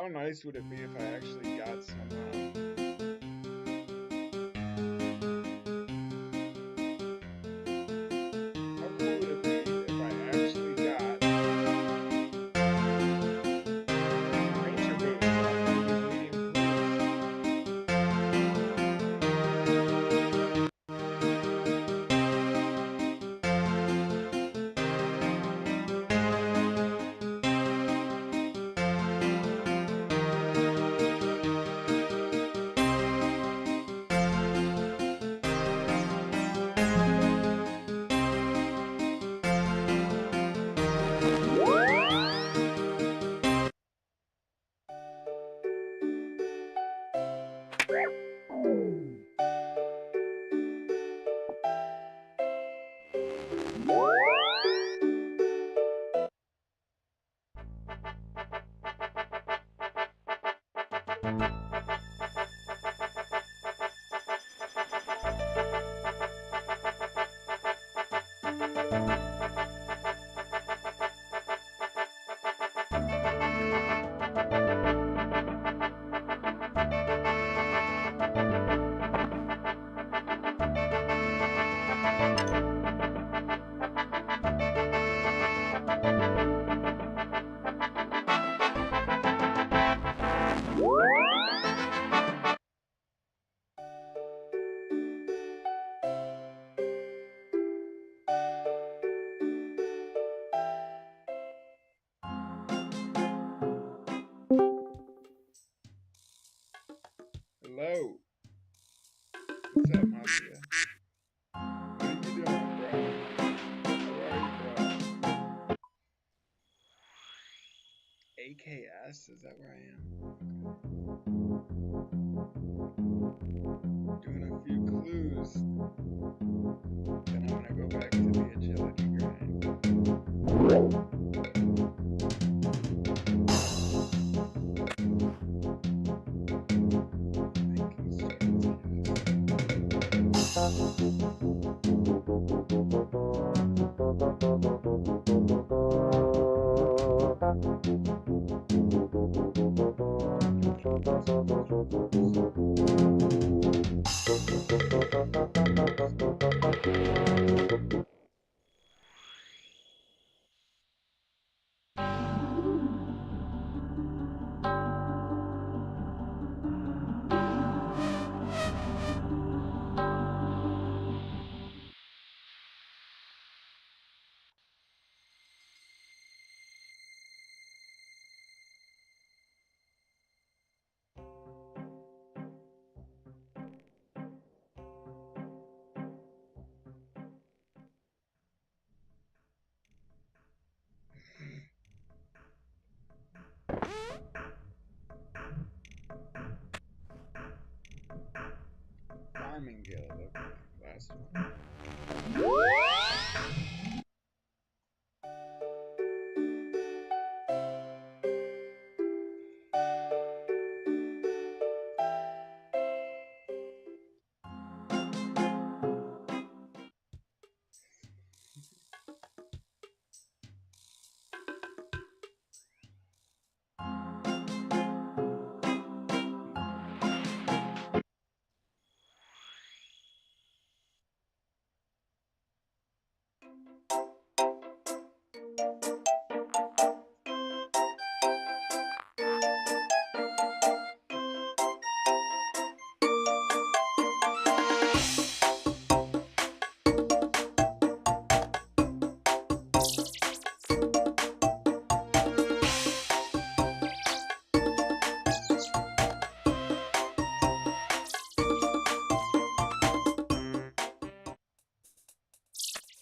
How nice would it be if I actually got some, how cool would it be if I actually got ranger boots on these medium Hello. What's up, Mafia? What are you doing, bro? Where are you, bro? AKS? Is that where I am? Doing a few clues. Then I'm gonna go back to the agility grind. Farming guild, okay, last one.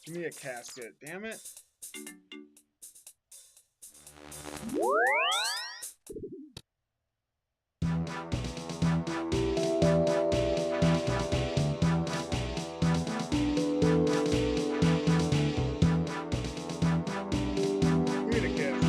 Give me a casket, damn it. Give me the casket.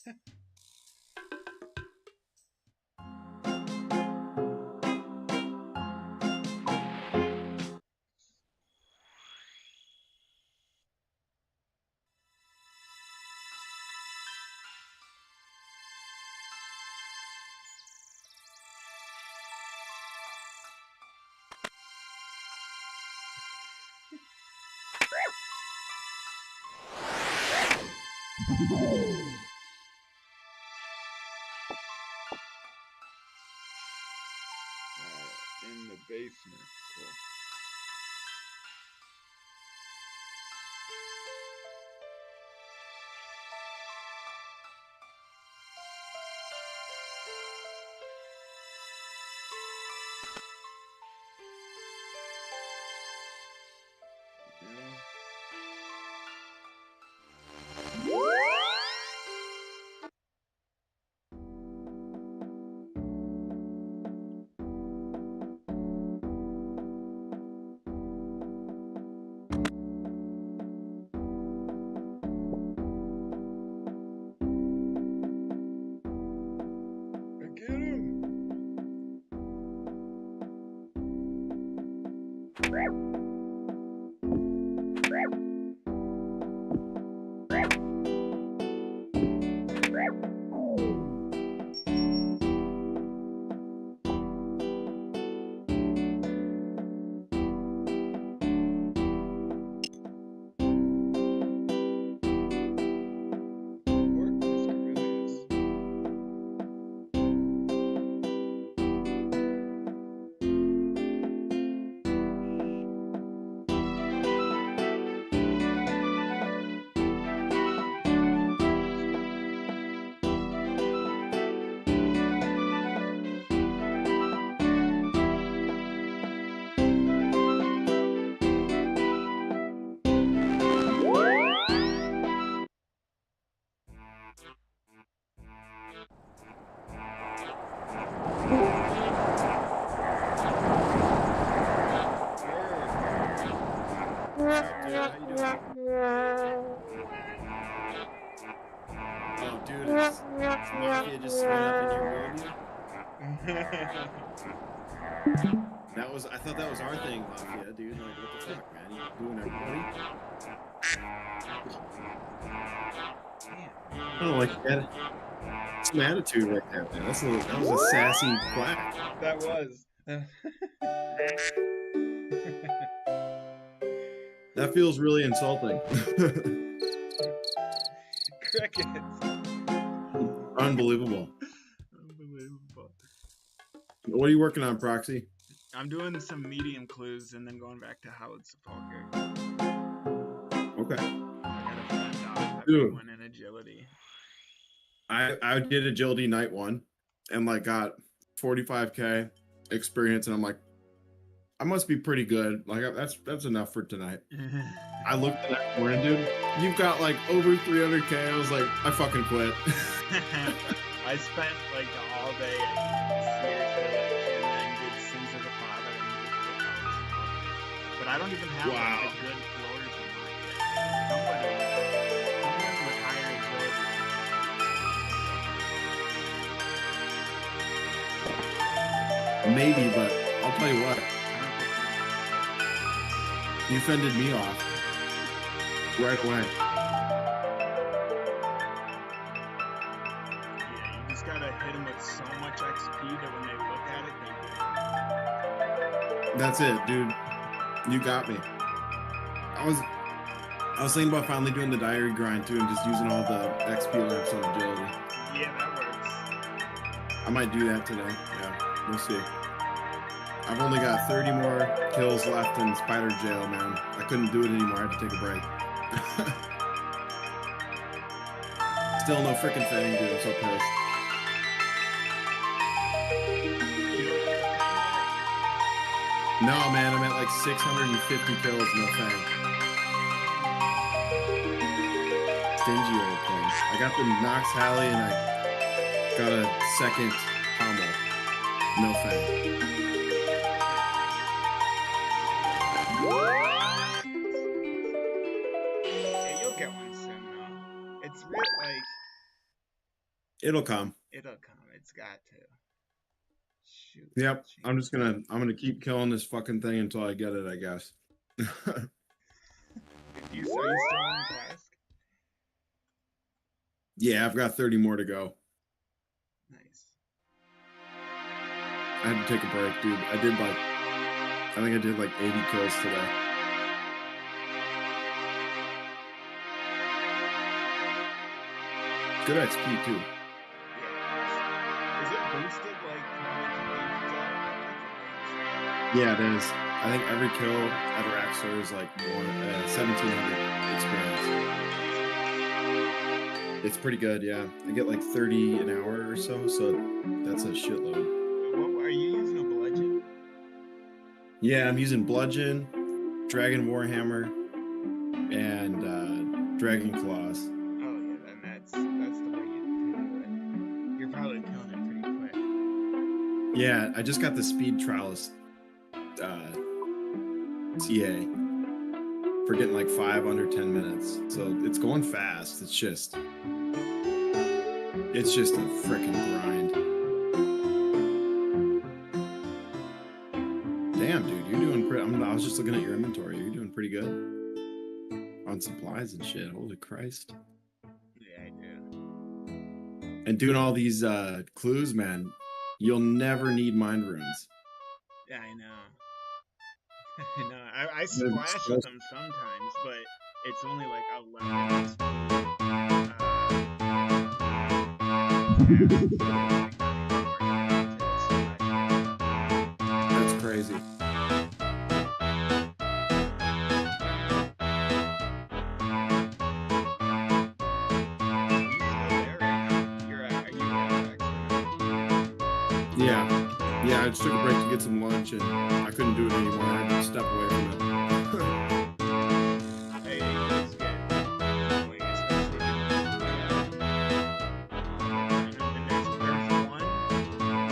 In the basement. Cool. Get him! Oh, dude, it's Mafia just went up in your world. I thought that was our thing, Mafia, dude. Like, what the fuck, man? You doing everybody? I don't like that. Some attitude right there, man. That was a sassy quack. That was. That feels really insulting. Crickets. Unbelievable. Unbelievable. What are you working on, Proxy? I'm doing some medium clues and then going back to Hallowed Sepulchre. Okay. I got a friend off Dude. everyone in agility. I did agility night one and like got 45K experience, and I'm like, I must be pretty good. Like that's enough for tonight. I looked at that morning, dude. You've got like over 300K. I was like, I fucking quit. I spent like all day at Sears Village and then did Sins of the Father and moved to Hallowed Sepulchre. But I don't even have like a good floors unlocked yet. Someone with higher agility. Maybe, but I'll tell you what. You fended me off right away. Yeah, you just gotta hit them with so much XP that when they look at it, they do. That's it, dude. You got me. I was thinking about finally doing the diary grind too and just using all the XP left on agility. Yeah, that works. I might do that today. Yeah, we'll see. I've only got 30 more kills left in Spider Jail, man. I couldn't do it anymore. I had to take a break. Still no freaking thing, dude. I'm so pissed. No, man. I'm at like 650 kills, no thing. Stingy old thing. I got the Nox Halley and I got a second pommel. No thing. Yeah, you'll get one soon, though. It's real, like, It'll come. It'll come. It's got to. Shoot. Yep. I'm gonna keep killing this fucking thing until I get it, I guess. Are you still on task? Yeah, I've got 30 more to go. Nice. I had to take a break, dude. I think I did like 80 kills today. Good XP too. Yeah. Is it boosted like Yeah, it is. I think every kill at Raxor is like more 1,700 experience. It's pretty good, yeah. I get like 30 an hour or so that's a shitload. What are you using, a bludgeon? Yeah, I'm using bludgeon, dragon warhammer, and dragon claws. Oh yeah, then that's the way you do it. You're probably killing it pretty quick. Yeah, I just got the speed trialist TA for getting like 5 under 10 minutes. So it's going fast. It's just a freaking grind. Damn, dude, you're doing pretty. I was just looking at your inventory. You're doing pretty good on supplies and shit. Holy Christ. Yeah, I do. And doing all these clues, man, you'll never need mind runes. Yeah, I know. I splash with them sometimes, but it's only like 11. That's crazy. Yeah, I just took a break to get some lunch and I couldn't do it anymore. I had to step away from it. Hey, it's good. Especially and there's one,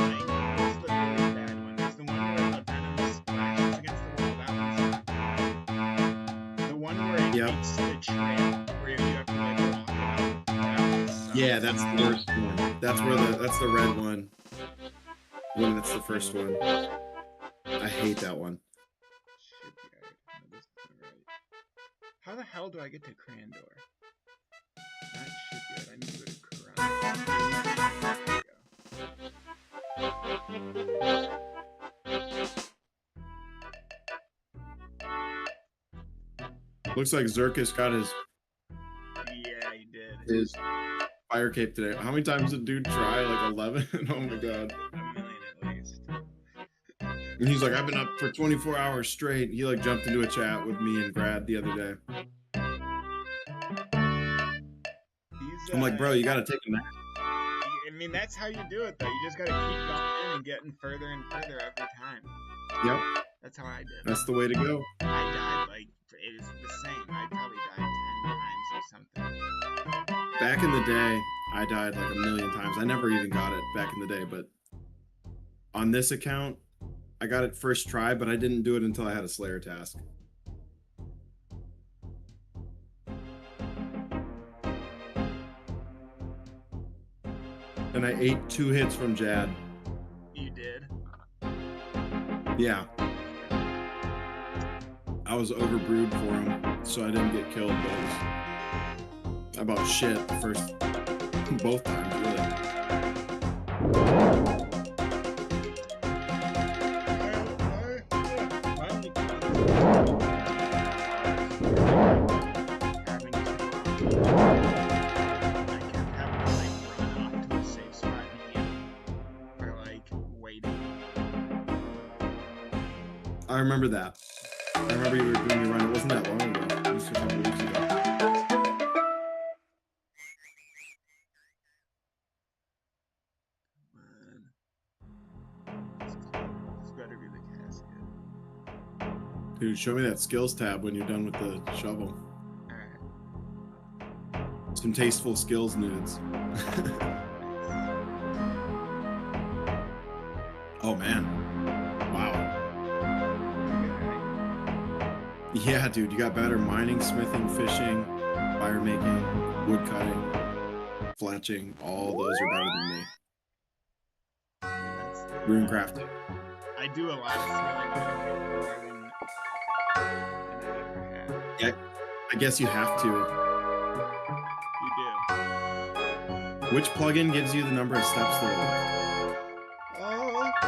like, what's the really bad one? There's the one where the venom splashes against the wall. That one's the one where it makes the trail, where you have to like walk it out. Yeah, that's the worst one. That's the red one. When that's the first one. I hate that one. Shipyard. No, this isn't right. How the hell do I get to Crandor? Not Shipyard. I need to go to Karan. Looks like Zerkis got his. Yeah, he did. His fire cape today. How many times did dude try? Like 11? Oh my god. And he's like, I've been up for 24 hours straight. He like jumped into a chat with me and Brad the other day. I'm like, bro, you gotta take a nap. I mean, that's how you do it, though. You just gotta keep going and getting further and further every time. Yep. That's how I did it. That's the way to go. I died like, it was the same. I probably died 10 times or something. Back in the day, I died like 1,000,000 times. I never even got it back in the day, but on this account, I got it first try, but I didn't do it until I had a Slayer task. And I ate 2 hits from Jad. You did? Yeah. I was overbrewed for him, so I didn't get killed, but it was about shit the first, both times, really. I remember that. I remember you were doing your run. It wasn't that long ago. It was just a couple weeks ago. This better be the casket. Dude, show me that skills tab when you're done with the shovel. Alright. Some tasteful skills nudes. Oh man. Wow. Yeah, dude, you got better mining, smithing, fishing, fire making, wood cutting. fletching, all those are better than me. That's Runecraft. I do a lot of scaling more than I ever have. Yeah, I guess you have to. You do. Which plugin gives you the number of steps that are left? I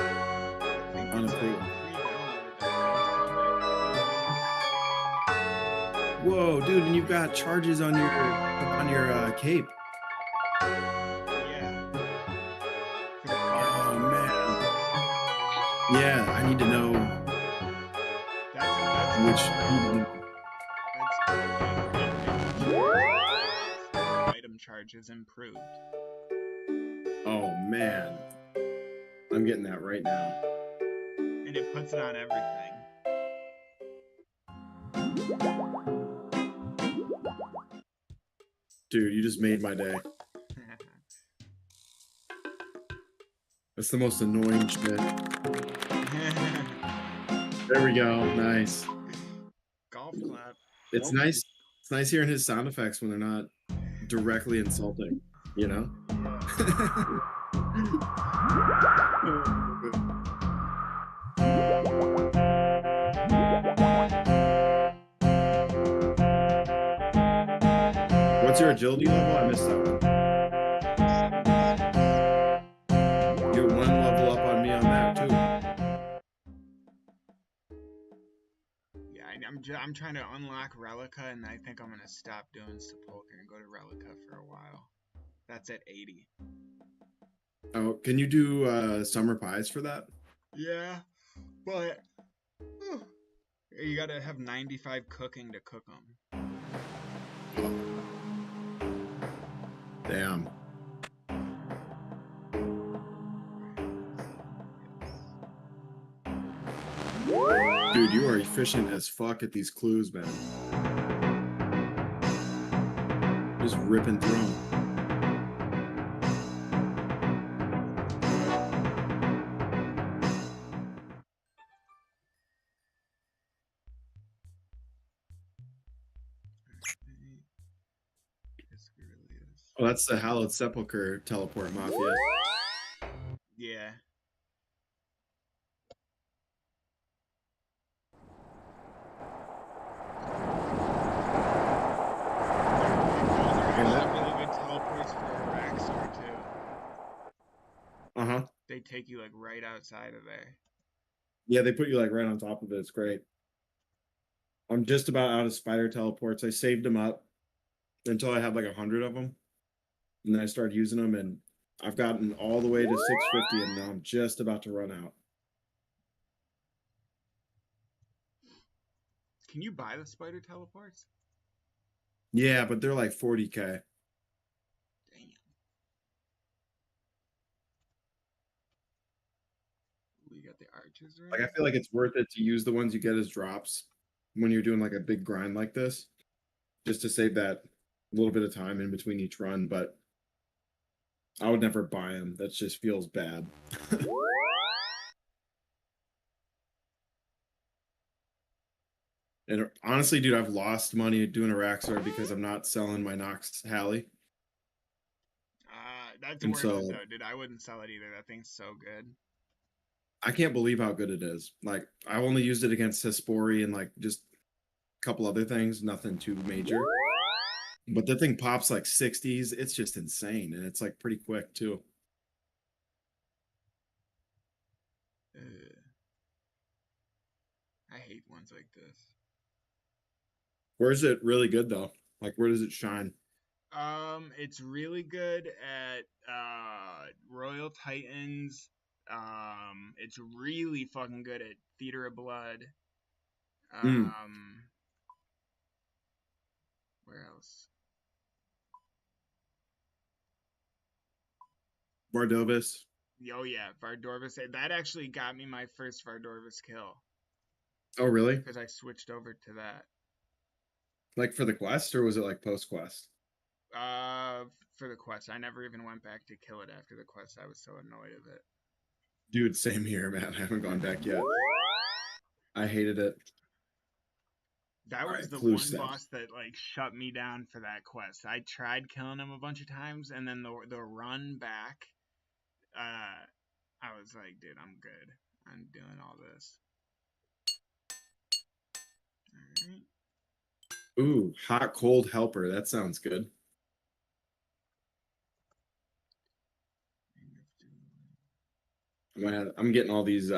think it's Unapproved. pre-downloaded. Whoa, dude, and you've got charges on your cape. Yeah. Oh man. Yeah, I need to know which item charges improved. Oh man. I'm getting that right now. And it puts it on everything. Dude, you just made my day. That's the most annoying shit. There we go. Nice. Golf clap. It's nice. It's nice hearing his sound effects when they're not directly insulting, you know? What's your agility level? I missed that one. You're one level up on me on that too. Yeah, I'm trying to unlock Relica, and I think I'm gonna stop doing Sepulchre and go to Relica for a while. That's at 80. Oh, can you do summer pies for that? Yeah, but you gotta have 95 cooking to cook them. Damn. Dude, you are efficient as fuck at these clues, man. Just ripping through them. Oh, that's the Hallowed Sepulchre teleport mafia. Yeah. They take you like right outside of there. Yeah, they put you like right on top of it. It's great. I'm just about out of spider teleports. I saved them up until I had like 100 of them. And then I started using them, and I've gotten all the way to 650, and now I'm just about to run out. Can you buy the spider teleports? Yeah, but they're like 40K. Damn. We got the archers right. Like, I feel like it's worth it to use the ones you get as drops when you're doing like a big grind like this, just to save that little bit of time in between each run. But I would never buy them. That just feels bad. And honestly, dude, I've lost money doing a Raxar because I'm not selling my Nox Halley. That's worth it though, dude. I wouldn't sell it either. That thing's so good. I can't believe how good it is. Like, I only used it against Hespori and like just a couple other things, nothing too major. But the thing pops like 60s. It's just insane, and it's like pretty quick too. I hate ones like this. Where is it really good though? Like, where does it shine? It's really good at Royal Titans. It's really fucking good at Theater of Blood. Where else? Vardorvis. Oh yeah, Vardorvis. That actually got me my first Vardorvis kill. Oh really? Because I switched over to that. Like for the quest, or was it like post quest? For the quest. I never even went back to kill it after the quest. I was so annoyed of it. Dude, same here, man. I haven't gone back yet. I hated it. That All was right, the clue one steps. boss that like shut me down for that quest. I tried killing him a bunch of times, and then the run back, I was like, dude, I'm good. I'm doing all this. All right. Ooh, hot cold helper. That sounds good. I'm getting all these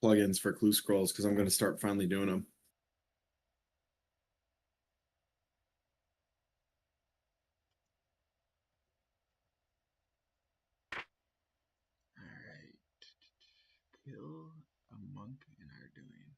plugins for clue scrolls because I'm going to start finally doing them. All right. Kill a monk in Arduin.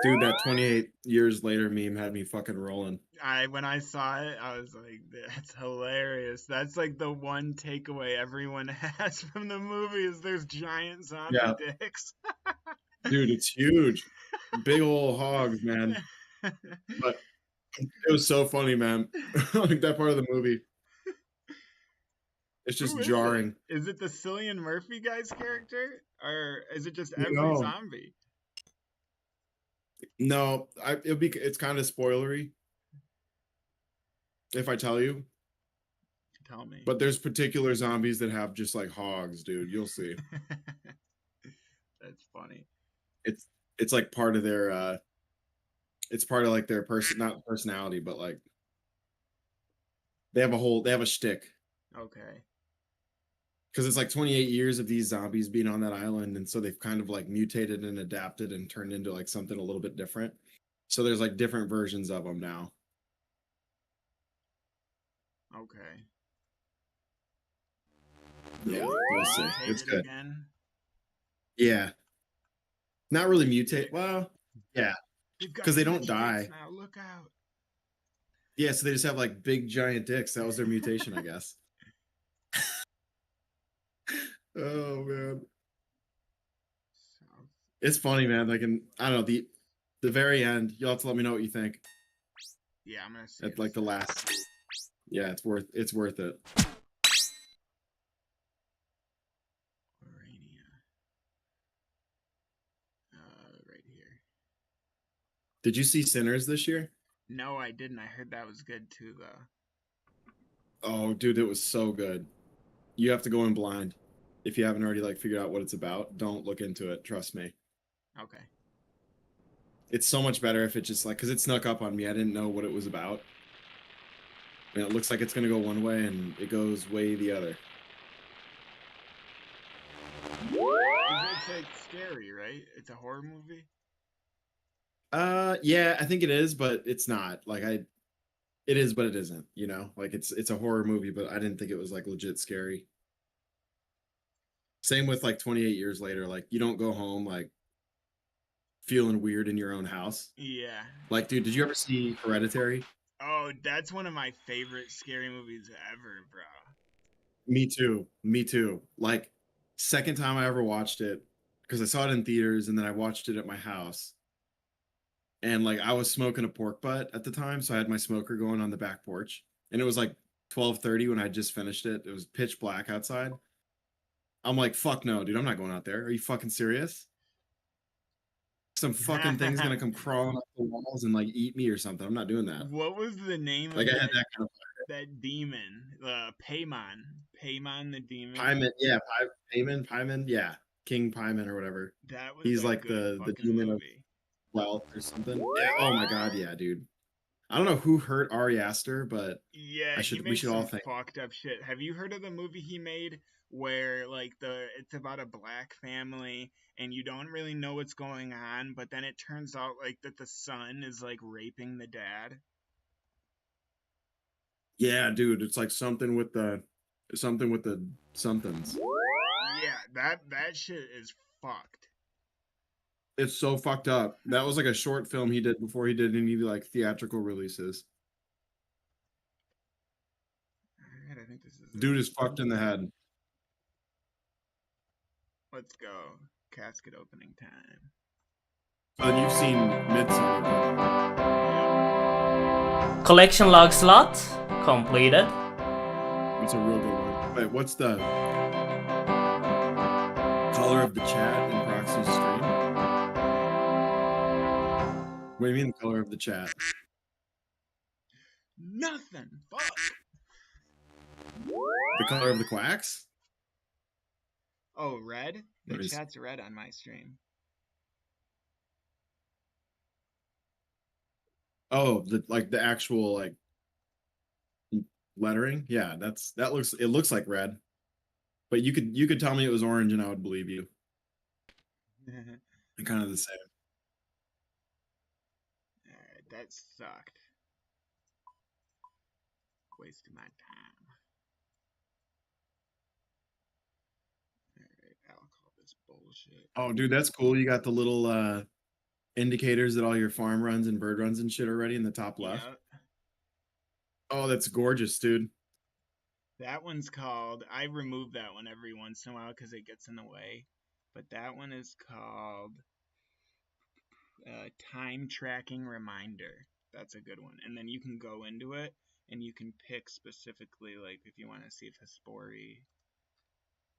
Dude, that 28 years later meme had me fucking rolling. When I saw it, I was like, that's hilarious. That's like the one takeaway everyone has from the movie is there's giant zombie Yeah, dicks. dude, it's huge. Big old hogs, man. But it was so funny, man. Like that part of the movie. It's just Who is it? jarring. Is it the Cillian Murphy guy's character? Or is it just every No, zombie? no, it's kind of spoilery if I tell you. Tell me. But there's particular zombies that have just like hogs, dude. You'll see. That's funny. It's it's like part of their it's part of like their not personality, but like they have a shtick. Okay. Because it's like 28 years of these zombies being on that island, and so they've kind of like mutated and adapted and turned into like something a little bit different. So there's like different versions of them now. Okay. Yeah, you'll see. It's Mutated good. again. Yeah, not really mutate. Well, yeah, They've got because they don't huge dicks die. now. Look out. Yeah, so they just have like big giant dicks. That was their mutation, I guess. Oh man, South. it's funny, man. Like, I don't know the very end. You'll have to let me know what you think Yeah, I'm gonna see at it. like the last. Yeah, it's worth it. Orania. Right here. Did you see Sinners this year? No, I didn't. I heard that was good too, though. Oh, dude, it was so good. You have to go in blind. If you haven't already like figured out what it's about, don't look into it. Trust me. Okay. It's so much better if it just like because it snuck up on me. I didn't know what it was about. And it looks like it's gonna go one way and it goes way the other. It's like scary, right? It's a horror movie. Yeah, I think it is, but it's not. It is, but it isn't, you know? Like it's a horror movie, but I didn't think it was like legit scary. Same with like 28 years later, like you don't go home like feeling weird in your own house. Yeah. Like, dude, did you ever see Hereditary? Oh, that's one of my favorite scary movies ever, bro. Me too. Me too. Like, second time I ever watched it, because I saw it in theaters and then I watched it at my house. And like I was smoking a pork butt at the time, so I had my smoker going on the back porch. And it was like 12:30 when I just finished it. It was pitch black outside. I'm like, fuck no, dude, I'm not going out there. Are you fucking serious? Some fucking thing's gonna come crawling up the walls and like eat me or something. I'm not doing that. What was the name Like of I had that kind of that demon? Paimon. Paimon the demon. Pyman, yeah, Pyman, yeah, King Pyman or whatever. That was He's a like good the fucking demon of movie. wealth or something. Yeah. Oh my god, yeah, dude. I don't know who hurt Ari Aster, but Yeah, he we made should all some think. fucked up shit. Have you heard of the movie he made where like it's about a black family and you don't really know what's going on, but then it turns out like that the son is like raping the dad? Yeah, dude, it's like something with the somethings. Yeah, that shit is fucked. It's so fucked up. That was like a short film he did before he did any like theatrical releases. Alright, I think this is Dude it. is fucked in the head. Let's go. Casket opening time. So then you've seen Midsummer. Collection log slot completed. It's a real good one. Wait, what's the color of the chat in Proxy's stream? What do you mean the color of the chat? Nothing. Fuck. The color of the quacks? Oh, red? The chat's red on my stream. Oh, the actual lettering? Yeah, it looks like red. But you could tell me it was orange and I would believe you. They're kind of the same. Alright, that sucked. Wasted my time. Alright, I'll call this bullshit. Oh, dude, that's cool. You got the little indicators that all your farm runs and bird runs and shit already in the top left. Yep. Oh, that's gorgeous, dude. That one's called, I remove that one every once in a while because it gets in the way. But that one is called Time Tracking Reminder. That's a good one. And then you can go into it and you can pick specifically, like, if you want to see if Hespori,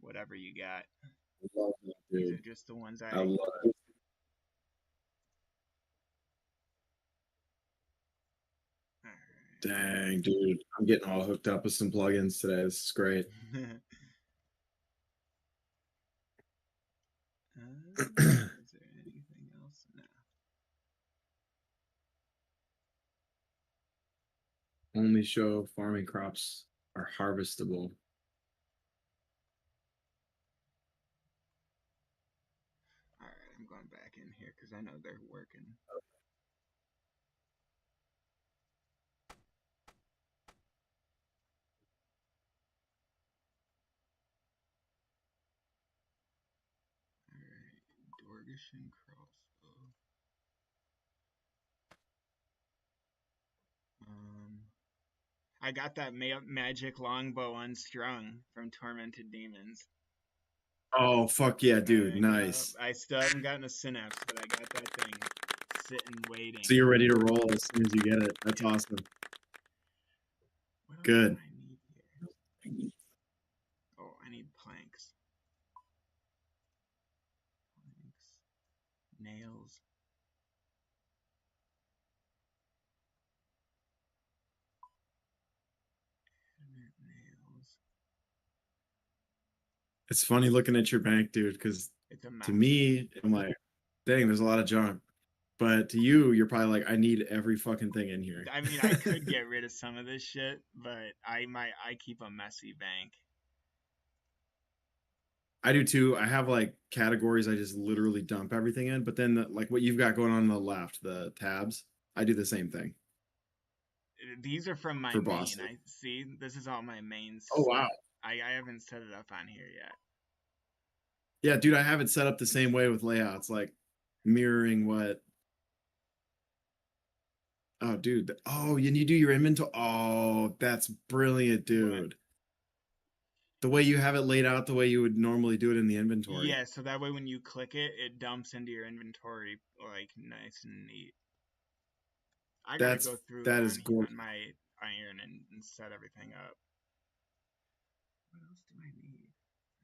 whatever you got. I love that, dude. These are just the ones I love it. Dang, dude. I'm getting all hooked up with some plugins today. This is great. Is there anything else? No. Only show farming crops are harvestable. Alright, I'm going back in here because I know they're working. Dorgishan crossbow. I got that magic longbow unstrung from Tormented Demons. Oh, fuck yeah, dude. Nice. I still haven't gotten a synapse, but I got that thing sitting waiting. So you're ready to roll as soon as you get it. That's awesome. What good. Do I need here? Oh, I need planks. Nails. Nails. It's funny looking at your bank, dude, because to me, I'm like, dang, there's a lot of junk. But to you, you're probably like, I need every fucking thing in here. I mean, I could get rid of some of this shit, but I keep a messy bank. I do too. I have like categories I just literally dump everything in, but then like what you've got going on the left, the tabs, I do the same thing. These are from my main. I see. This is all my main stuff. Oh wow. I haven't set it up on here yet. Yeah, dude, I have it set up the same way with layouts, like mirroring what. Oh, dude. Oh, and you do your inventory. Oh, that's brilliant, dude. What? The way you have it laid out the way you would normally do it in the inventory. Yeah, so that way when you click it, it dumps into your inventory like nice and neat. I gotta go through on my iron and set everything up. What else do I need?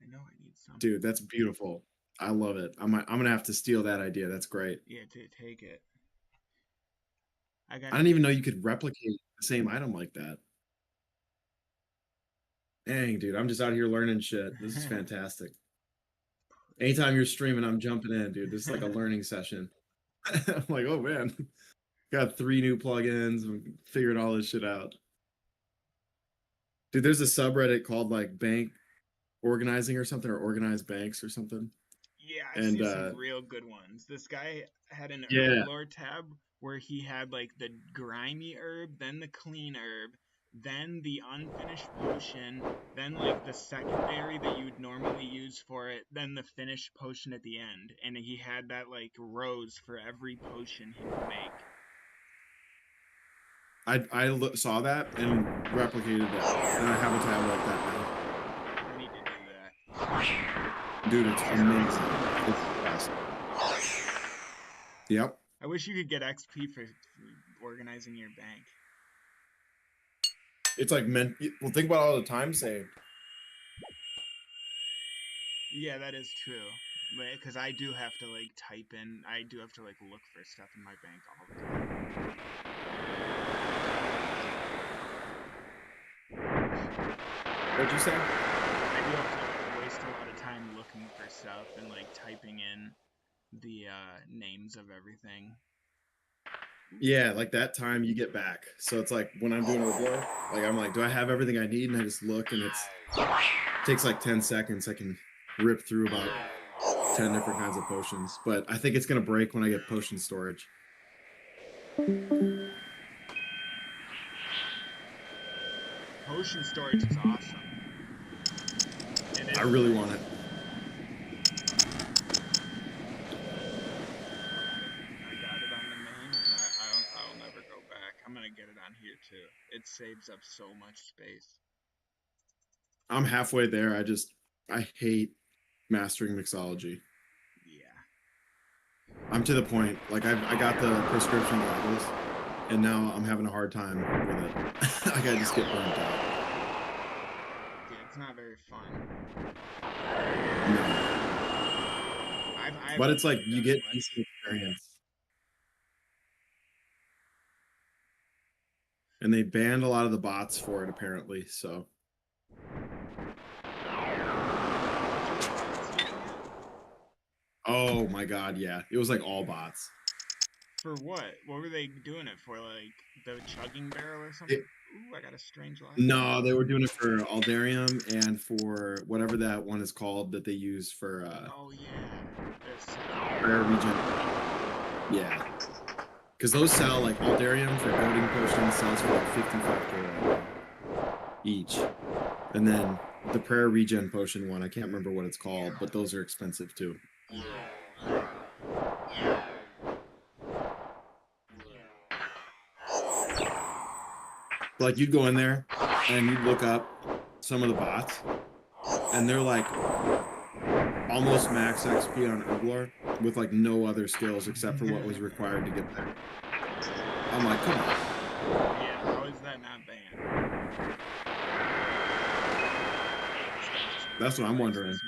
I know I need something. Dude, that's beautiful. I love it. I'm gonna have to steal that idea. That's great. Yeah, take it. I didn't even know you could replicate the same item like that. Dang, dude, I'm just out here learning shit. This is fantastic. Anytime you're streaming, I'm jumping in, dude. This is like a learning session. I'm like, oh man, got 3 new plugins and figured all this shit out. Dude, there's a subreddit called like bank organizing or something, or organized banks or something. Yeah, I see some real good ones. This guy had an herb lore tab where he had like the grimy herb, then the clean herb, then the unfinished potion, then like the secondary that you would normally use for it, then the finished potion at the end. And he had that like rows for every potion he would make. I saw that and replicated that, and I have a tab like that now. I need to do that. Dude, it's amazing. It's awesome. Yep. I wish you could get XP for organizing your bank. It's like well, think about all the time saved. Yeah, that is true. Because I do have to like type in, I do have to like look for stuff in my bank all the time. What'd you say? I do have to waste a lot of time looking for stuff and like typing in the names of everything. Yeah, like that time you get back. So it's like when I'm doing Oblor, like I'm like, do I have everything I need? And I just look, and it takes like 10 seconds. I can rip through about 10 different kinds of potions. But I think it's gonna break when I get potion storage. Potion storage is awesome. I really want it. I got it on the main, and I'll never go back. I'm gonna get it on here too. It saves up so much space. I'm halfway there. I hate mastering mixology. Yeah. I'm to the point. Like I got the prescription goggles, and now I'm having a hard time with it. Like I just get burnt out. Yeah, it's not very fun. No. But it's like you get decent experience. And they banned a lot of the bots for it, apparently. So. Oh my god, yeah. It was like all bots. For what? What were they doing it for? Like the chugging barrel or something? Ooh, I got a strange laugh. No, they were doing it for Aldarium and for whatever that one is called that they use for oh yeah. prayer regen. Yeah. Because those sell like Aldarium for goading potions sells for like 55k each. And then the prayer regen potion one, I can't remember what it's called, but those are expensive too. Like you'd go in there and you'd look up some of the bots and they're like almost max XP on Oblor with like no other skills except for what was required to get there. I'm like, come on. Yeah, how is that not banned? That's what I'm wondering.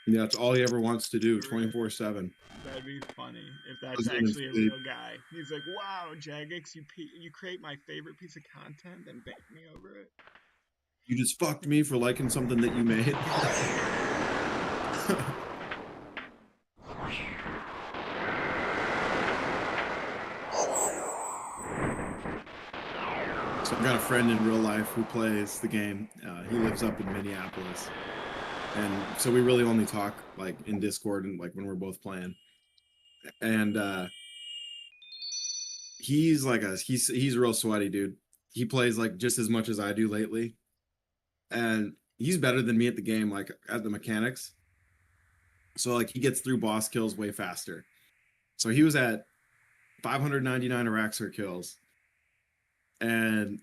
Yeah, it's all he ever wants to do, 24/7. That'd be funny if that's actually a real guy. He's like, "Wow, Jagex, you create my favorite piece of content and bank me over it. You just fucked me for liking something that you made." So I've got a friend in real life who plays the game. He lives up in Minneapolis. And so we really only talk like in Discord and like when we're both playing. And he's like he's real sweaty, dude. He plays like just as much as I do lately. And he's better than me at the game, like at the mechanics. So like he gets through boss kills way faster. So he was at 599 Araxor kills. And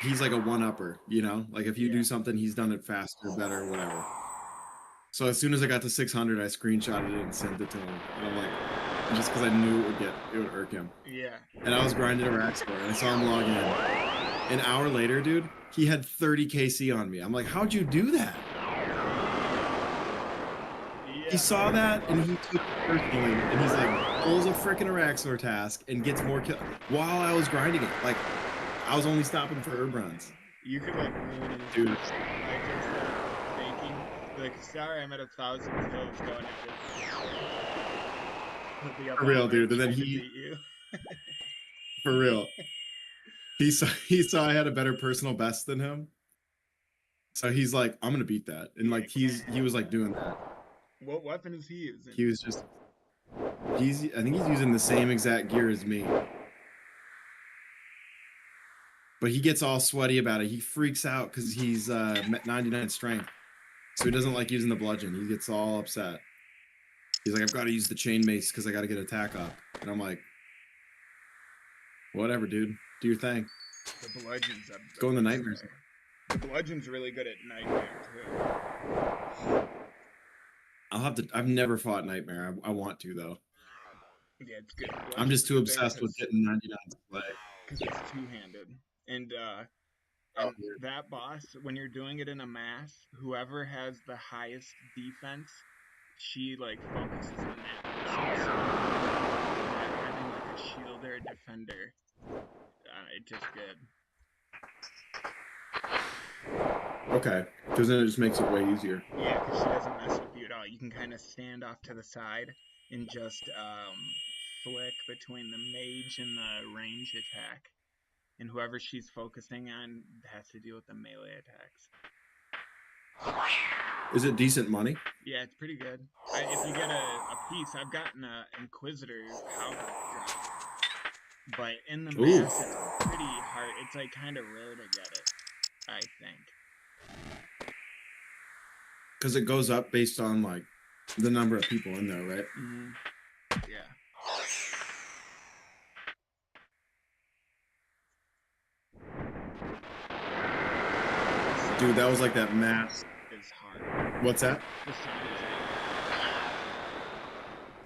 he's like a one-upper, you know? Like if you do something, he's done it faster, better, whatever. So as soon as I got to 600, I screenshotted it and sent it to him. And I'm like, just because I knew it would irk him. Yeah. And I was grinding Araxor, and I saw him log in. An hour later, dude, he had 30 KC on me. I'm like, how'd you do that? Yeah. He saw that, and he took it personally, and he's like, pulls a freaking Araxor task and gets more kills while I was grinding it. Like, I was only stopping for herb runs. You could like ruin his dude. Like just thinking, like, sorry, I'm at 1,000 kills going at For real, dude. And then he for real. He saw I had a better personal best than him. So he's like, I'm gonna beat that. And like he was like doing that. What weapon is he using? He was just I think he's using the same exact gear as me. But he gets all sweaty about it. He freaks out because he's 99 strength. So he doesn't like using the bludgeon. He gets all upset. He's like, I've got to use the chain mace because I got to get attack up. And I'm like, whatever, dude. Do your thing. The bludgeon's up. Go in the nightmares. The bludgeon's really good at nightmare, too. I've never fought Nightmare. I want to though. Yeah, it's good. I'm just too obsessed with getting 99 to play. Because it's two-handed. And that boss, when you're doing it in a mass, whoever has the highest defense, she like focuses on that person. So not having like a shield or a defender, it's just good. Okay, because then it just makes it way easier. Yeah, because she doesn't mess with you at all. You can kind of stand off to the side and just flick between the mage and the range attack. And whoever she's focusing on has to deal with the melee attacks. Is it decent money? Yeah, it's pretty good. If you get a piece, I've gotten an Inquisitor powder drop. But in the mass, it's pretty hard. It's like kind of rare to get it, I think. Because it goes up based on like the number of people in there, right? Mm-hmm. Yeah. Dude, that was like that mass. It's hard. What's that? The sound is hard.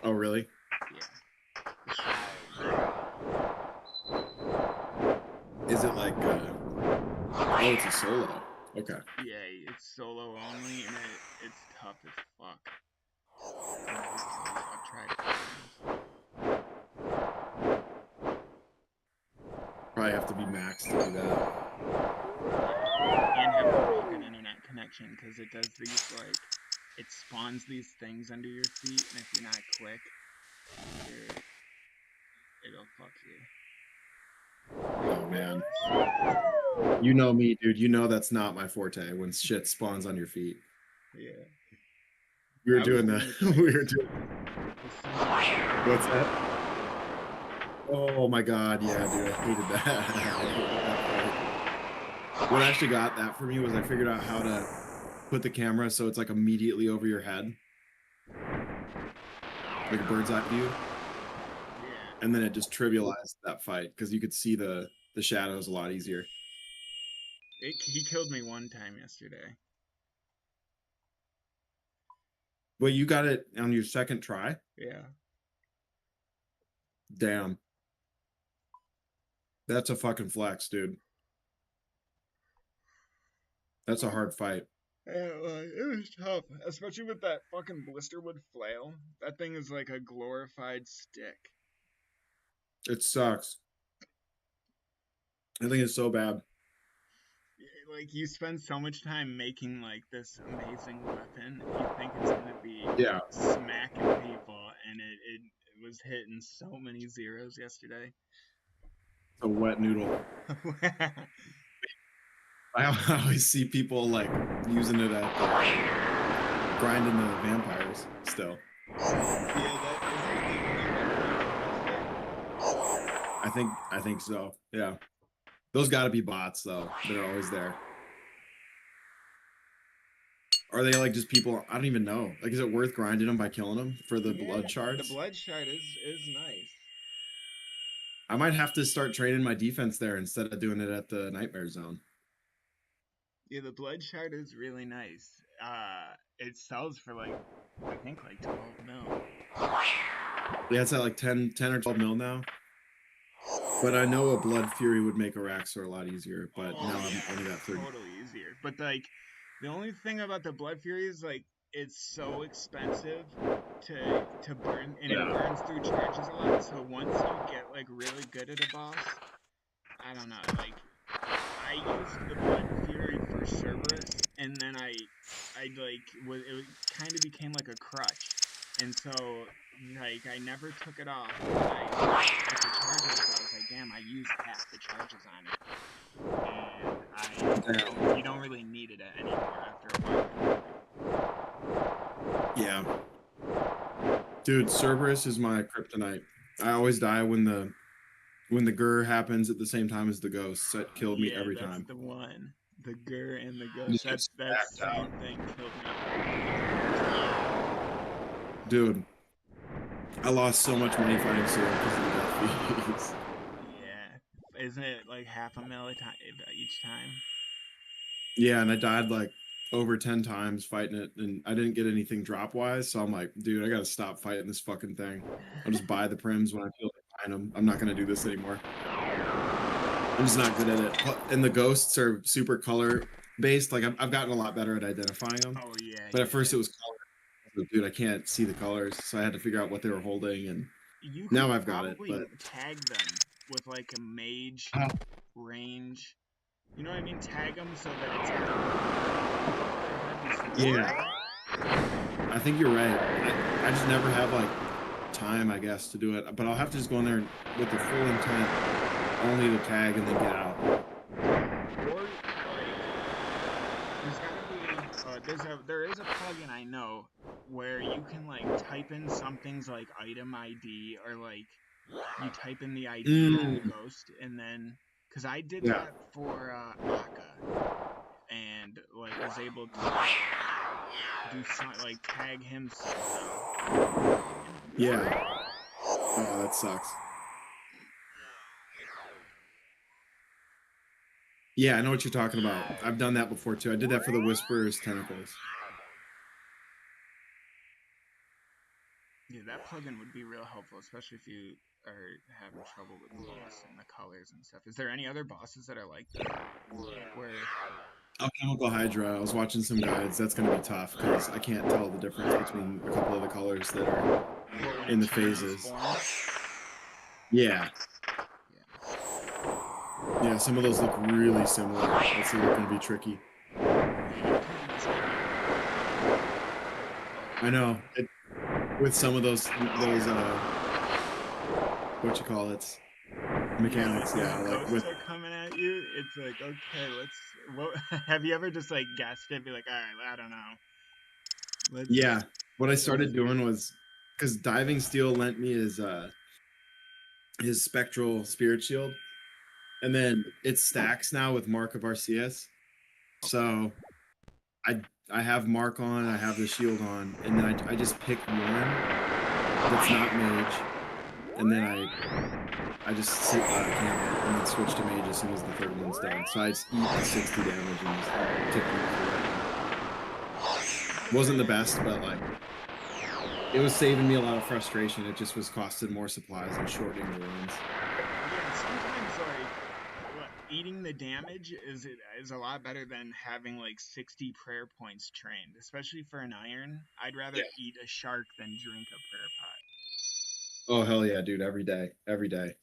Oh, really? Yeah. Is it like, oh, it's a solo. Okay. Yeah, it's solo only, and it's tough as fuck. I've tried. Probably have to be maxed to do that. And have a broken internet connection, because it does these, like, it spawns these things under your feet, and if you're not quick, it'll fuck you. Oh, man. You know me, dude. You know that's not my forte, when shit spawns on your feet. Yeah. We were doing that. We were doing. What's that? Oh my god, yeah, dude, I hated that. What actually got that for me was I figured out how to put the camera so it's like immediately over your head, like a bird's eye view, and then it just trivialized that fight because you could see the shadows a lot easier. He killed me one time yesterday. Well, you got it on your second try? Yeah. Damn. That's a fucking flex, dude. That's a hard fight. Yeah, it was tough, especially with that fucking blisterwood flail. That thing is like a glorified stick. It sucks. I think it's so bad. Like, you spend so much time making, like, this amazing weapon, you think it's gonna be smacking people, and it was hitting so many zeros yesterday. A wet noodle. I always see people, like, using it at grinding the vampires still. I think so, yeah. Those gotta be bots, though. They're always there. Are they, like, just people... I don't even know. Like, is it worth grinding them by killing them for the blood shards? The blood shard is nice. I might have to start training my defense there instead of doing it at the Nightmare Zone. Yeah, the blood shard is really nice. It sells for, like, I think, like, 12 mil. Yeah, it's at, like, 10 or 12 mil now. But I know a Blood Fury would make a Raxor a lot easier, but now I'm only got 30. Totally easier. But, like, the only thing about the Blood Fury is, like, it's so expensive to burn, and it burns through charges a lot, so once you get, like, really good at a boss, I don't know, like, I used the Blood Fury for Cerberus, and then it kind of became like a crutch, and so, like, I never took it off. When I took the charges, I was like, damn, I used half the charges on it, and you don't really need it anymore after a while. Yeah. Dude, Cerberus is my kryptonite. I always die when the Gur happens at the same time as the ghosts. That killed me every time. That's the one. The Gur and the ghost. That same thing killed me. Dude, I lost so much money fighting Cerberus because of the death fees. Yeah. Isn't it like $500,000 each time? Yeah, and I died like over 10 times fighting it, and I didn't get anything drop wise. So I'm like, dude, I gotta stop fighting this fucking thing. I'll just buy the prims when I feel like buying them. I'm not gonna do this anymore. I'm just not good at it. And the ghosts are super color based. Like I've gotten a lot better at identifying them. Oh yeah. But at first it was color. Dude, I can't see the colors, so I had to figure out what they were holding, and now I've got it. But tag them with like a mage range. You know what I mean? Tag them so that it's yeah. I think you're right. I just never have like time, I guess, to do it. But I'll have to just go in there with the full intent, only to tag and then get out. Or like, there is a plugin I know where you can like type in something's like item ID, or like you type in the ID of the ghost, and then because I did that for Akka, and like was able to do something like tag him somehow. Yeah. Oh, that sucks. Yeah, I know what you're talking about. I've done that before too. I did that for the Whisperer's Tentacles. Yeah, that plugin would be real helpful, especially if you are having trouble with the boss and the colors and stuff. Is there any other bosses that are like that? Where Alchemical Hydra, I was watching some guides. That's going to be tough because I can't tell the difference between a couple of the colors that are in the phases. Yeah. Yeah, some of those look really similar. That's going to be tricky. I know. With some of those what you call it, mechanics, yeah. Like with are coming at you, it's like, okay, have you ever just like guessed it, be like, all right, I don't know. Yeah. What I started doing was, because Diving Steel lent me his Spectral Spirit Shield, and then it stacks now with Mark of Arceus. So I have Mark on, I have the shield on, and then I just pick one that's not mage, and then I just sit camera and then switch to mage as soon as the third one's done. So I just eat the 60 damage and just kick them through it. Wasn't the best, but like it was saving me a lot of frustration. It just was costing more supplies and shortening the runs. Yeah, sometimes like eating the damage is a lot better than having like 60 prayer points trained, especially for an iron. I'd rather eat a shark than drink a prayer pot. Oh hell yeah, dude! Every day, every day.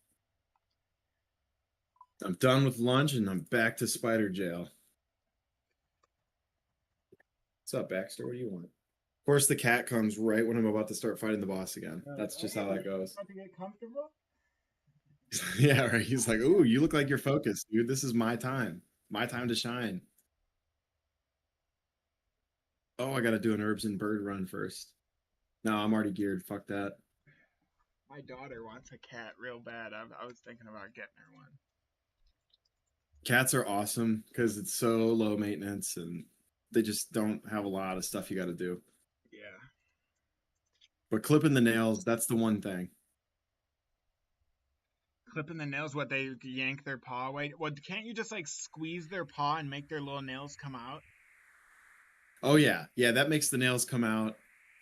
I'm done with lunch and I'm back to spider jail. What's up, Baxter? What do you want? Of course, the cat comes right when I'm about to start fighting the boss again. That's just how that goes. About to get comfortable? Yeah, right. He's like, "Ooh, you look like you're focused, dude. This is my time to shine." Oh, I got to do an herbs and bird run first. No, I'm already geared. Fuck that. My daughter wants a cat real bad. I was thinking about getting her one. Cats are awesome because it's so low maintenance and they just don't have a lot of stuff you got to do. Yeah. But clipping the nails, that's the one thing. Clipping the nails, what, they yank their paw away? What, can't you just like squeeze their paw and make their little nails come out? Oh yeah, yeah, that makes the nails come out,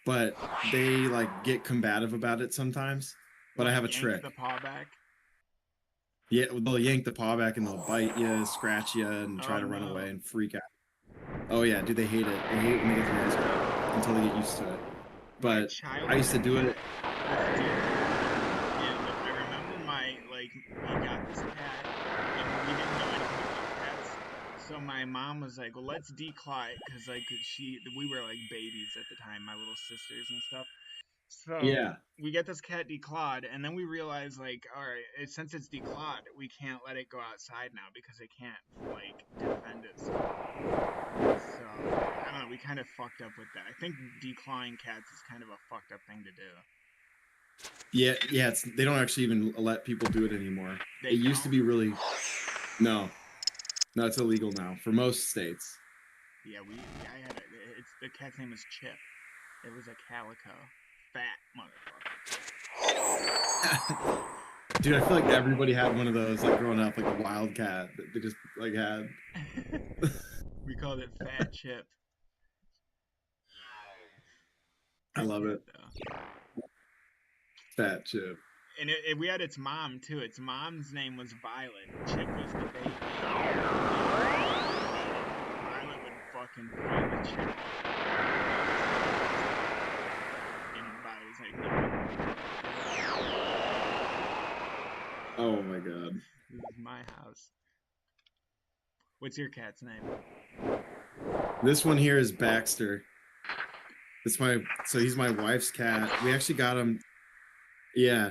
but they like get combative about it sometimes. But I have a trick. The paw back? Yeah, they'll yank the paw back and they'll bite you, scratch you, and try to run away and freak out. Oh yeah, dude, they hate it. They hate when they get the nails cut until they get used to it. But I used to do it. We got this cat, and we didn't know anything about cats. So my mom was like, well, let's declaw it, because like we were like babies at the time, my little sisters and stuff. So yeah, we get this cat declawed, and then we realize like, all right, since it's declawed, we can't let it go outside now because it can't like defend itself. So I don't know, we kind of fucked up with that. I think declawing cats is kind of a fucked up thing to do. Yeah, they don't actually even let people do it anymore. It used to be really no, it's illegal now for most states. Yeah, I had it. The cat's name is Chip. It was a calico, fat motherfucker. Dude, I feel like everybody had one of those like growing up, like a wildcat that they just like had. We called it Fat Chip. I love it. Fat Chip. And we had its mom too. Its mom's name was Violet. Chip was the baby. Violet would fucking fight with Chip. And Violet's like, no. Oh my god. This is my house. What's your cat's name? This one here is Baxter. So he's my wife's cat. We actually got him. Yeah.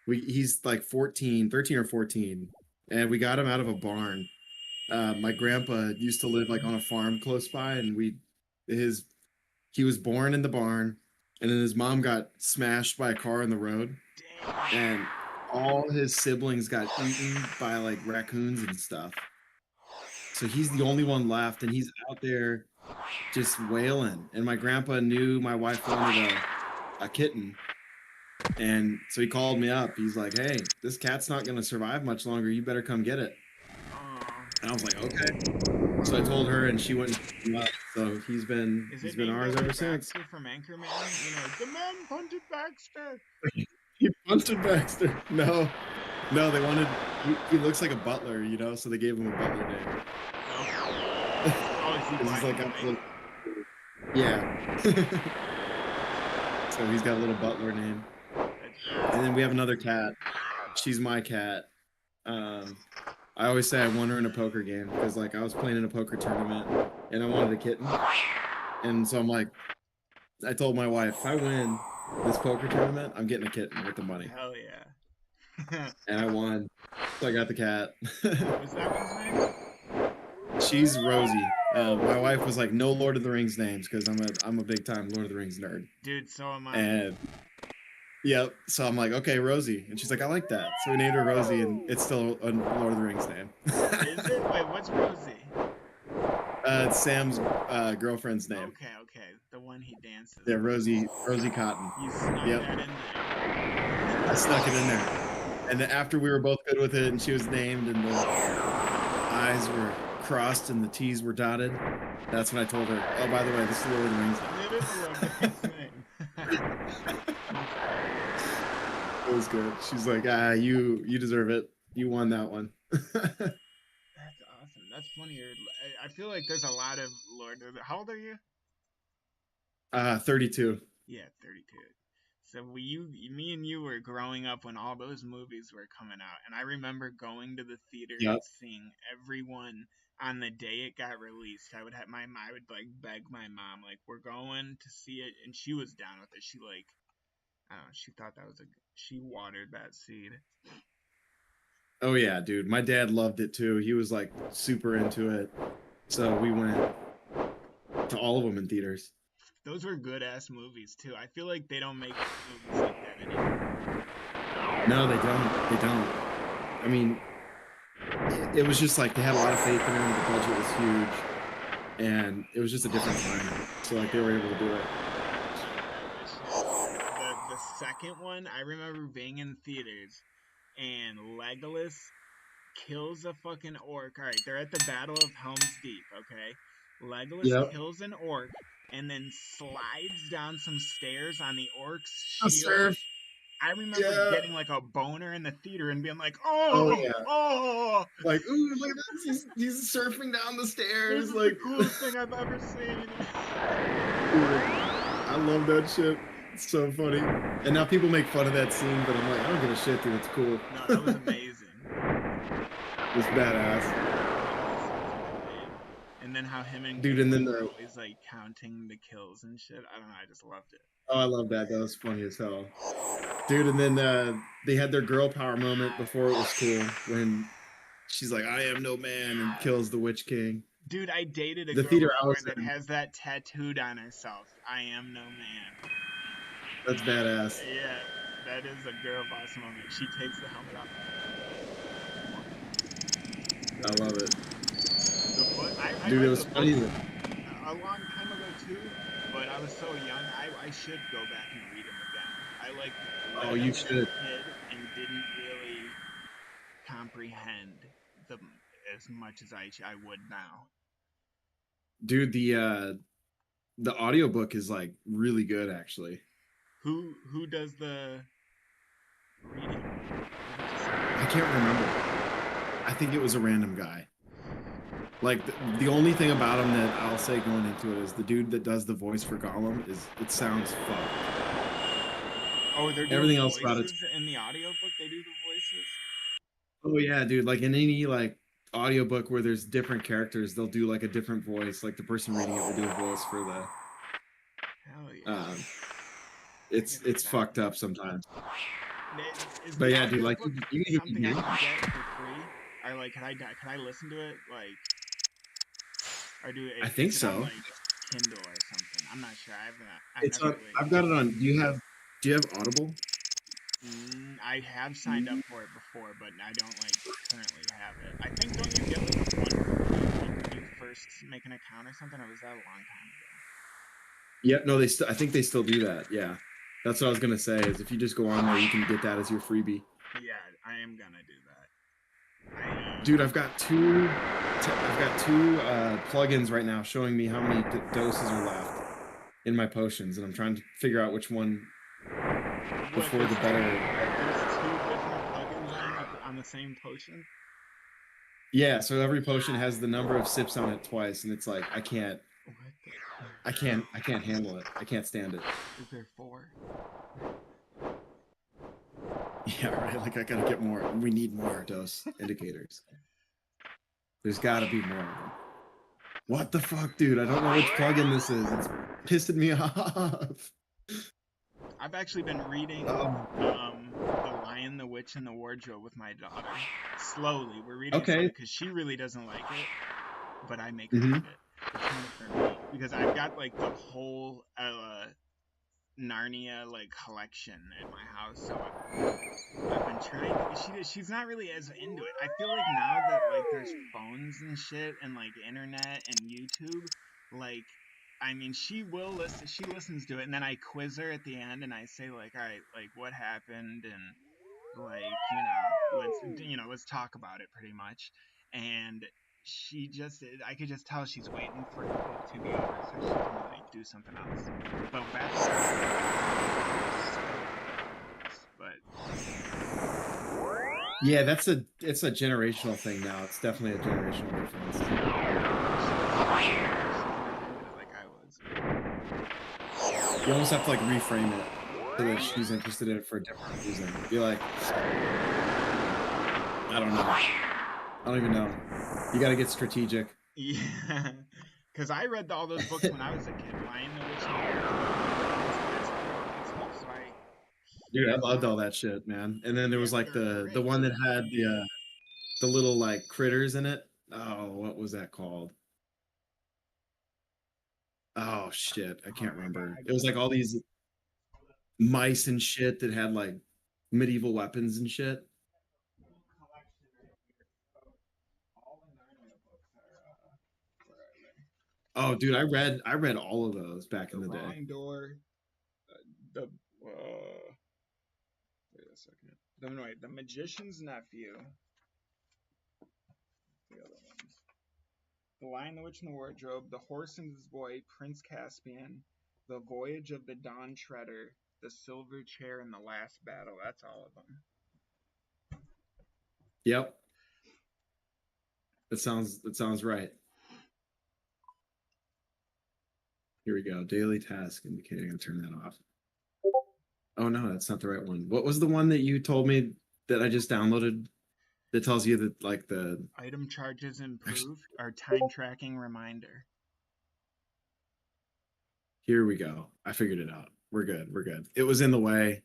He's like 13 or 14. And we got him out of a barn. My grandpa used to live like on a farm close by, and he was born in the barn, and then his mom got smashed by a car on the road. And all his siblings got eaten by like raccoons and stuff. So he's the only one left, and he's out there just wailing. And my grandpa knew my wife wanted a kitten. And so he called me up. He's like, hey, this cat's not going to survive much longer. You better come get it. And I was like, okay. So I told her, and she went and picked him up. So he's been ours ever since. From Anchorman, the man punted Baxter. He punted Baxter. No, they wanted. He looks like a butler, so they gave him a butler name. He's like yeah. So he's got a little butler name. And then we have another cat. She's my cat. I always say I won her in a poker game because like I was playing in a poker tournament and I wanted a kitten. And so I'm like, I told my wife, if I win this poker tournament, I'm getting a kitten with the money. Hell yeah. And I won. So I got the cat. What's that one's name? She's Rosie. My wife was like, no Lord of the Rings names because I'm a big time Lord of the Rings nerd. Dude, so am I. And yep. So I'm like, okay, Rosie. And she's like, I like that. So we named her Rosie, and it's still a Lord of the Rings name. Is it? Wait, what's Rosie? It's Sam's girlfriend's name. Okay. The one he dances. Yeah, Rosie Cotton. You snuck that in there. I snuck it in there. And then after we were both good with it, and she was named, and the I's were crossed and the T's were dotted, that's when I told her, oh, by the way, this is Lord of the Rings name. It is Lord of the Rings name. It was good. She's like, you deserve it. You won that one. That's awesome. That's funny. I feel like there's a lot of Lord of the... How old are you? 32. Yeah, 32. So me and you were growing up when all those movies were coming out, and I remember going to the theater and seeing everyone on the day it got released. I would like beg my mom, like, we're going to see it, and she was down with it. She like, I don't know, she thought that was she watered that seed. Oh yeah, dude. My dad loved it too. He was like super into it. So we went to all of them in theaters. Those were good ass movies too. I feel like they don't make movies like that anymore. No, they don't. I mean, it was just like they had a lot of faith in him. The budget was huge, and it was just a different time. So like they were able to do it. The second one, I remember being in theaters, and Legolas kills a fucking orc. All right, they're at the Battle of Helm's Deep. Okay, Legolas kills an orc and then slides down some stairs on the orc's shield. I remember getting like a boner in the theater and being like, oh, like, ooh, look at this, he's surfing down the stairs. This like is the coolest thing I've ever seen. Dude, I love that shit. It's so funny. And now people make fun of that scene, but I'm like, I don't give a shit, dude. It's cool. No, that was amazing. It's badass. And then how him and dude, and then always like counting the kills and shit. I don't know. I just loved it. Oh, I love that. That was funny as hell, dude. And then they had their girl power moment before it was cool when she's like, "I am no man," and kills the Witch King. Dude, I dated a girl that has that tattooed on herself. I am no man. That's badass. Yeah, that is a girl boss moment. She takes the helmet off. I love it. Dude, it was funny. A long time ago too, but I was so young. I should go back and read them again. I like. Oh, you should. And didn't really comprehend them as much as I would now. Dude, the audiobook is like really good actually. Who does the reading? I can't remember. I think it was a random guy. Like the only thing about him that I'll say going into it is the dude that does the voice for Gollum is it sounds fucked. Oh, they're doing everything voices else about it in the audiobook. They do the voices. Oh yeah, dude. Like in any like audiobook where there's different characters, they'll do like a different voice. Like the person reading it will do a voice for the. Hell yeah. It's fucked up sometimes. Is But the yeah, dude. Like audiobook you something I can get for free? Or like, can I listen to it like? Or I think is it so. on, like Kindle or something? I'm not sure. I've got it on. Do you have Audible? I have signed up for it before, but I don't like currently have it. I think don't you get like one when you first make an account or something, or was that a long time ago? Yeah, no, I think they still do that. Yeah, that's what I was gonna say. Is if you just go on there, you can get that as your freebie. Yeah, I am gonna do that. Dude, I've got two plugins right now showing me how many doses are left in my potions, and I'm trying to figure out which one before the better. There's two different plugins on the same potion. Yeah, so every potion has the number of sips on it twice, and it's like I can't handle it. I can't stand it. Is there 4? Yeah, right. Like I gotta get more. We need more dose indicators. There's gotta be more of them. What the fuck, dude? I don't know which plugin this is. It's pissing me off. I've actually been reading The Lion, the Witch, and the Wardrobe with my daughter. Slowly, we're reading it because she really doesn't like it, but I make her read it. It's kind of for me because I've got like the whole Narnia like collection in my house, so I've been trying. She's not really as into it. I feel like now that like there's phones and shit and like internet and YouTube, like I mean she will listen. She listens to it, and then I quiz her at the end, and I say like, all right, like what happened, and like let's talk about it pretty much, and. I could just tell she's waiting for the book to be over so she can like do something else. But yeah, it's a generational thing now. It's definitely a generational difference. Like I was. You almost have to like reframe it so that she's interested in it for a different reason. Be like, I don't know. I don't even know. You got to get strategic. Yeah, because I read all those books when I was a kid. Lion, the Witch, and the Wardrobe. Dude, I loved all that shit, man. And then there was like the one that had the little like critters in it. Oh, what was that called? Oh shit, I can't remember. It was like all these mice and shit that had like medieval weapons and shit. Oh, dude, I read all of those back in the day. Wrong Door, wait a second. The Magician's Nephew. The other ones. The Lion, the Witch, and the Wardrobe, The Horse and His Boy, Prince Caspian, The Voyage of the Dawn Treader, The Silver Chair, and The Last Battle. That's all of them. Yep. That sounds right. Here we go. Daily task indicating. I'll turn that off. Oh no, that's not the right one. What was the one that you told me that I just downloaded that tells you that like the item charges improved or time tracking reminder? Here we go. I figured it out. We're good. It was in the way,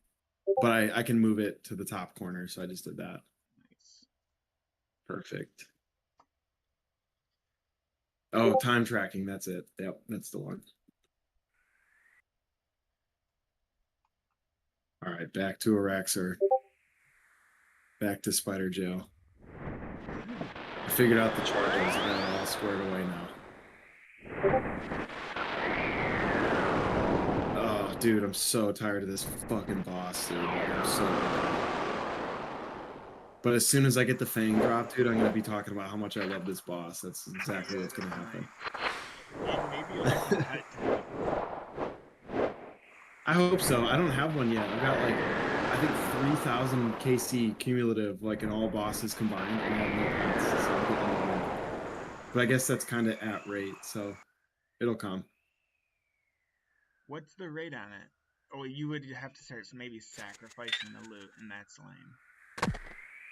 but I can move it to the top corner, so I just did that. Nice. Perfect. Oh, time tracking. That's it. Yep, that's the one. All right, back to Araxor. Back to Spider Jail. I figured out the charges. I got it all squared away now. Oh, dude, I'm so tired of this fucking boss, dude. I'm so. But as soon as I get the Fang drop, dude, I'm gonna be talking about how much I love this boss. That's exactly what's gonna happen. Maybe you'll have to cut it. I hope so. I don't have one yet. I've got like, I think 3,000 KC cumulative, like in all bosses combined, and I have no pets, so I'm getting nowhere. But I guess that's kind of at rate, so it'll come. What's the rate on it? Oh, you would have to start maybe sacrificing the loot, and that's lame.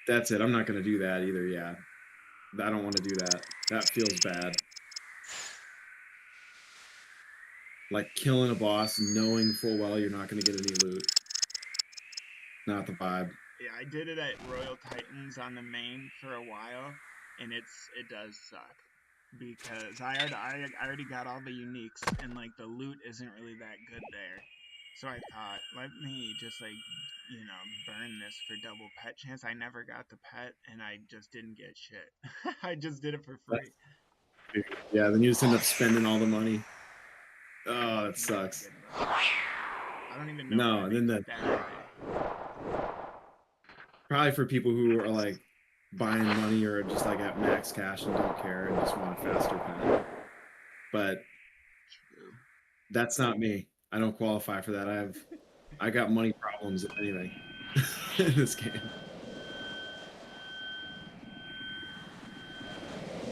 That's it. I'm not going to do that either, yeah. I don't want to do that. That feels bad. Like killing a boss knowing full well you're not going to get any loot. Not the vibe. Yeah, I did it at Royal Titans on the main for a while, and it does suck. Because I already got all the uniques, and like the loot isn't really that good there. So I thought, let me just like, burn this for double pet chance. I never got the pet, and I just didn't get shit. I just did it for free. Yeah, then you just end up spending all the money. Oh, that sucks. I don't even know. No, then that probably for people who are like buying money or just like at max cash and don't care and just want a faster pen. But that's not me. I don't qualify for that. I got money problems if anything in this game.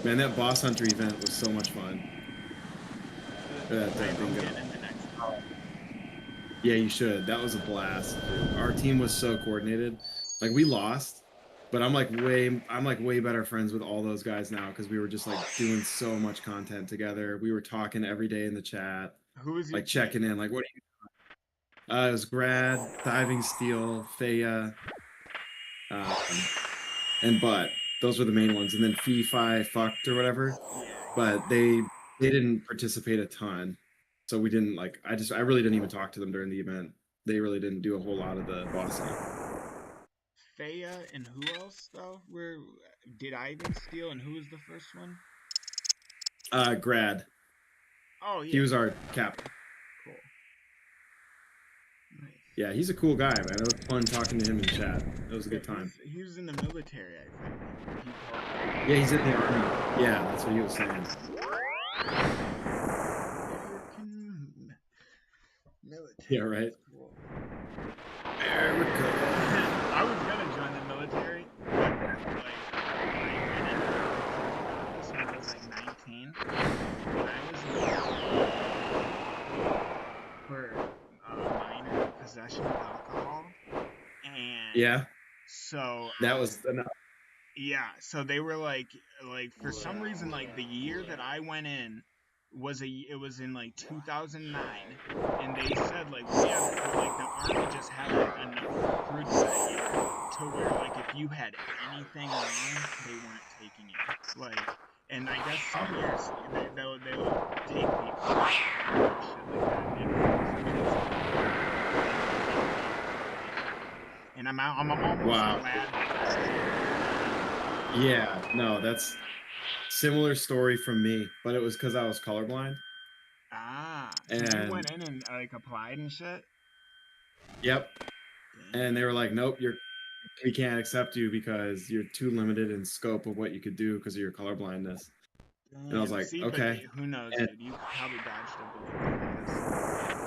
Man, that boss hunter event was so much fun. Yeah, you should. That was a blast. Dude. Our team was so coordinated. Like we lost, but I'm like way better friends with all those guys now because we were just like doing so much content together. We were talking every day in the chat. Who was like checking in? Like, what are you doing? It was Grad, Diving Steel, Thea, and Butt. Those were the main ones, and then Fee Fi fucked or whatever. But they didn't participate a ton, so we didn't like. I really didn't even talk to them during the event. They really didn't do a whole lot of the bossing. Thea and who else though? Did Ivan steal and who was the first one? Grad. Oh yeah. He was our captain. Cool. Nice. Yeah, he's a cool guy, man. It was fun talking to him in chat. It was a good time. He was in the military, I think. Yeah, he's in the army. Yeah, that's what he was saying. Military. Yeah, right. Cool. America. I was gonna join the military, but like I was like 19. When I was for minor possession of alcohol, and yeah. So that was enough. Yeah, so they were like for some reason like the year that I went in it was in like 2009, and they said like the army just had like enough recruits that year to where like if you had anything wrong they weren't taking you, like, and I guess some years they'll take people and shit like that, and I'm almost glad. Yeah, no, that's similar story from me, but it was because I was colorblind. So you went in and like applied and shit? Yep. And they were like, nope, we can't accept you because you're too limited in scope of what you could do because of your colorblindness. Damn. And I was like, okay. Who knows, dude? You probably dodged a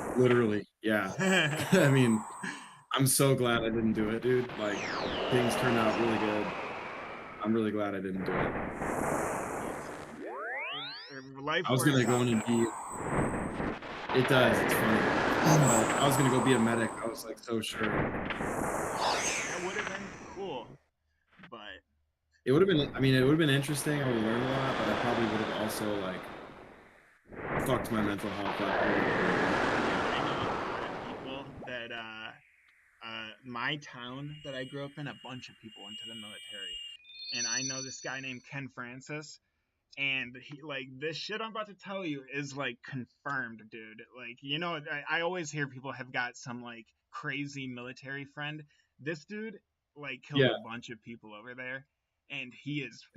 bullet. Literally, yeah. I mean, I'm so glad I didn't do it, dude. Like, things turned out really good. I'm really glad I didn't do it. I was gonna go in and be. It does. It's funny. I was gonna go be a medic. I was like so sure. That would have been cool, but it would have been. I mean, it would have been interesting. I would have learned a lot, but I probably would have also like fucked my mental health up. I know a lot of people that my town that I grew up in, a bunch of people went to the military, and I know this guy named Ken Francis. And he, like, this shit I'm about to tell you is like confirmed, dude. Like, I always hear people have got some like crazy military friend. This dude like killed a bunch of people over there, and he's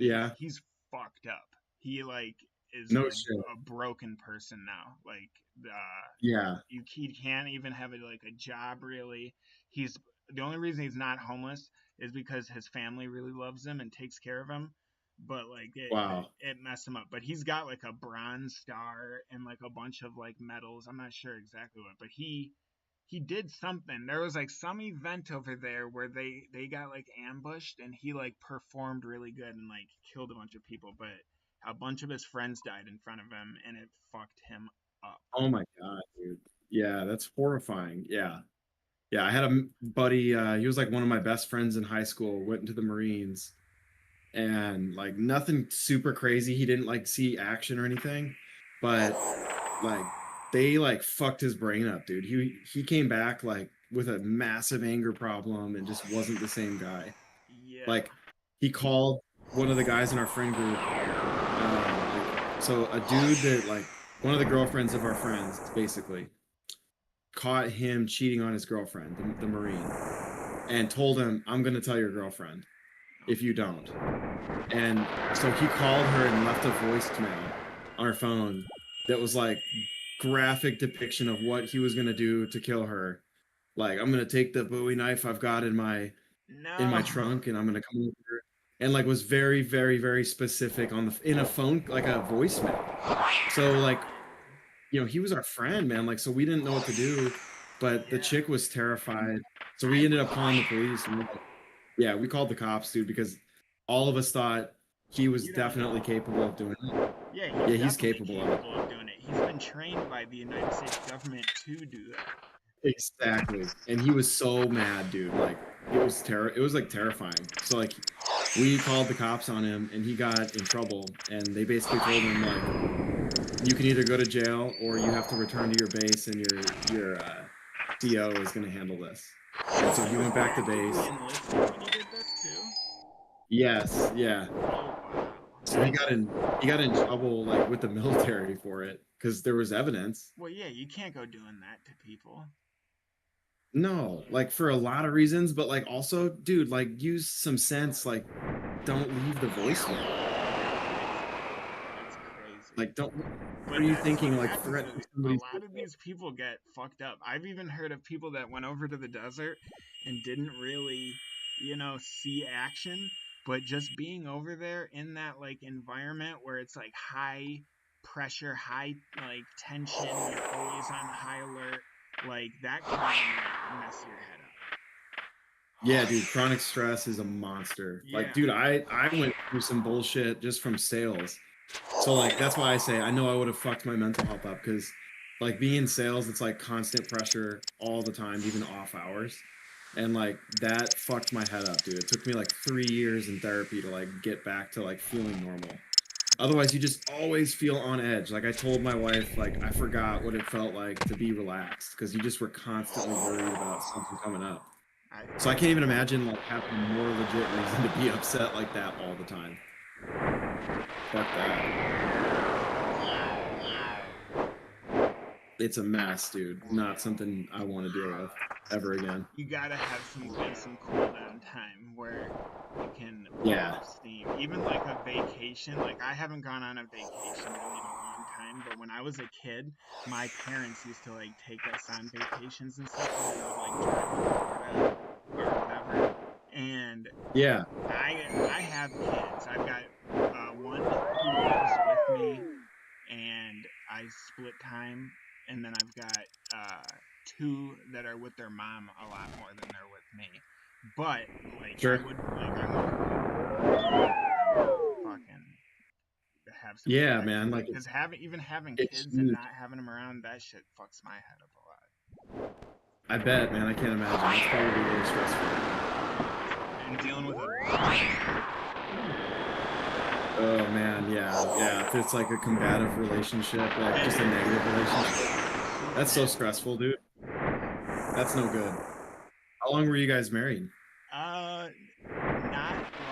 fucked up. He like is a broken person now. Like, he can't even have like a job really. He's the only reason he's not homeless is because his family really loves him and takes care of him. But like it messed him up. But he's got like a bronze star and like a bunch of like medals. I'm not sure exactly what, but he he did something. There was like some event over there where they got like ambushed, and he like performed really good and like killed a bunch of people, but a bunch of his friends died in front of him, and it fucked him up. Oh my god, dude. Yeah, that's horrifying. Yeah. Yeah, I had a buddy, he was like one of my best friends in high school, went into the Marines, and like nothing super crazy. He didn't like see action or anything, but like they like fucked his brain up, dude. He came back like with a massive anger problem and just wasn't the same guy. Yeah. Like he called one of the guys in our friend group, so a dude that like one of the girlfriends of our friends basically caught him cheating on his girlfriend, the Marine, and told him, "I'm going to tell your girlfriend if you don't." And so he called her and left a voicemail on her phone that was like graphic depiction of what he was going to do to kill her. Like, I'm going to take the Bowie knife I've got in my trunk, and I'm going to come over. And like was very, very, very specific on in a phone, like a voicemail. So like, he was our friend, man. Like, so we didn't know what to do, but the chick was terrified. So we ended up calling the police, and yeah, we called the cops, dude, because all of us thought he was definitely capable of doing it. Yeah, he's capable of doing it. He's been trained by the United States government to do that. Exactly. And he was so mad, dude. Like it was like terrifying. So like we called the cops on him and he got in trouble, and they basically told him like, you can either go to jail or you have to return to your base, and your CO is going to handle this. And so he went back to base. When he did this too? Yes, yeah. So he got in trouble like with the military for it because there was evidence. Well, yeah, you can't go doing that to people. No, like for a lot of reasons, but like also, dude, like use some sense. Like, don't leave the voicemail. That's crazy. Like, don't. What are you thinking? Like, threat a lot of these people get fucked up. I've even heard of people that went over to the desert and didn't really, see action, but just being over there in that like environment where it's like high pressure, high like tension, you're always on high alert, like that can like, mess your head up. Yeah, dude, chronic stress is a monster. Yeah. Like, dude, I went through some bullshit just from sales. So like that's why I say I know I would have fucked my mental health up, because like being in sales, it's like constant pressure all the time, even off hours. And like that fucked my head up, dude. It took me like 3 years in therapy to like get back to like feeling normal. Otherwise, you just always feel on edge. Like I told my wife, like I forgot what it felt like to be relaxed because you just were constantly worried about something coming up. So I can't even imagine like having more legit reason to be upset like that all the time. Fuck that. It's a mess, dude. Not something I want to deal with ever again. You gotta have some cool down time where you can steam. Even like a vacation. Like I haven't gone on a vacation really in a long time, but when I was a kid, my parents used to like take us on vacations and stuff, and we would like drive to Florida or whatever. And yeah, I have kids. I've got one who lives with me, and I split time, and then I've got 2 that are with their mom a lot more than they're with me. But like sure. I would fucking have some. Yeah, man. Like because having kids and not having them around, that shit fucks my head up a lot. I bet, man. I can't imagine. That's probably really stressful. And dealing with Oh man, yeah. If it's like a combative relationship, like just a negative relationship, that's so stressful, dude. That's no good. How long were you guys married? Not long.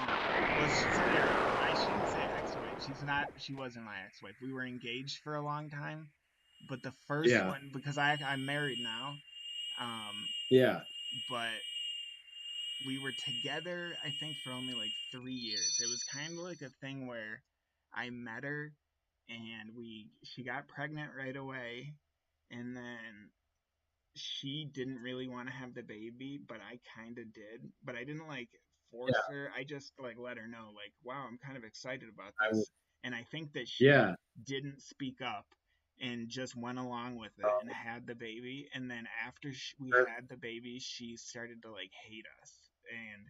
I shouldn't say ex-wife. She wasn't my ex-wife. We were engaged for a long time, but the first one, because I'm married now. Yeah. But we were together, I think, for only like 3 years. It was kind of like a thing where I met her and she got pregnant right away, and then she didn't really want to have the baby, but I kind of did. But I didn't like force her. I just like let her know, like, wow, I'm kind of excited about this. And I think that she didn't speak up, and just went along with it and had the baby. And then after we had the baby, she started to like hate us. And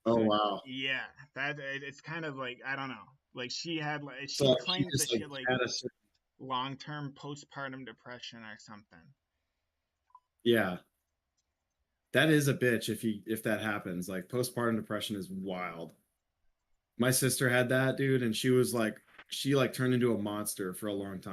Oh so, wow. yeah, it's kind of like, I don't know. Like she So claims that she had like had a certain... long-term postpartum depression or something. Yeah. That is a bitch if that happens. Like postpartum depression is wild. My sister had that, dude, and she like turned into a monster for a long time.